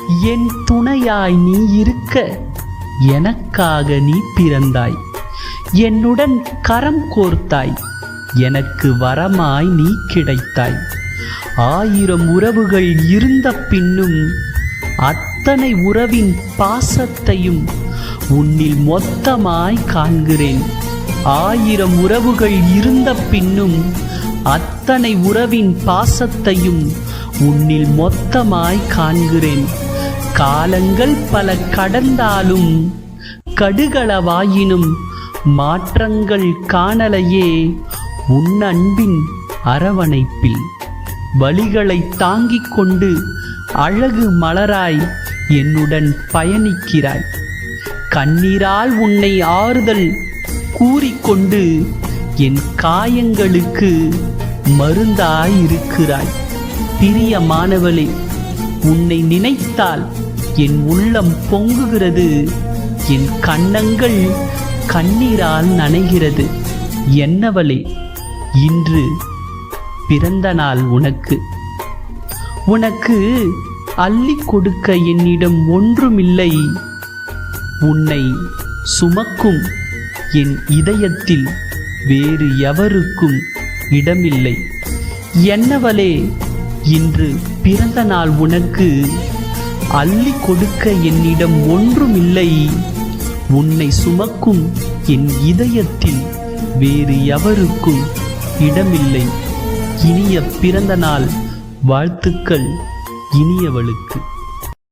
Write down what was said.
என் துணையாய் நீ இருக்க எனக்காக நீ பிறந்தாய். என்னுடன் கரம் கோர்த்தாய், எனக்கு வரமாய் நீ கிடைத்தாய். 1000 உறவுகள் இருந்த பின்னும் அத்தனை உறவின் பாசத்தையும் உன்னில் மொத்தமாய் காண்கிறேன். 1000 உறவுகள் இருந்த பின்னும் அத்தனை உறவின் பாசத்தையும் உன்னில் மொத்தமாய் காண்கிறேன். காலங்கள் பல கடந்தாலும் கடுகளவாயினும் மாற்றங்கள் காணலையே உன் அன்பின் அரவணைப்பில். வலிகளை தாங்கிக் கொண்டு அழகு மலராய் என்னுடன் பயணிக்கிறாய். கண்ணீரால் உன்னை ஆறுதல் கூறிக்கொண்டு என் காயங்களுக்கு மருந்தாயிருக்கிறாய். பிரியமானவளே, உன்னை நினைத்தால் என் உள்ளம் பொங்குகிறது, என் கன்னங்கள் கண்ணீரால் நனைகிறது. என்னவளே, இன்று பிறந்த நாள் உனக்கு அள்ளி கொடுக்க என்னிடம் ஒன்றுமில்லை. உன்னை சுமக்கும் என் இதயத்தில் வேறு எவருக்கும் இடமில்லை. என்னவளே, இன்று பிறந்த நாள் உனக்கு அள்ளி கொடுக்க என்னிடம் ஒன்றுமில்லை. உன்னை சுமக்கும் என் இதயத்தில் வேறு எவருக்கும் இடமில்லை. இனிய பிறந்த நாள் வாழ்த்துக்கள் இனியவளுக்கு.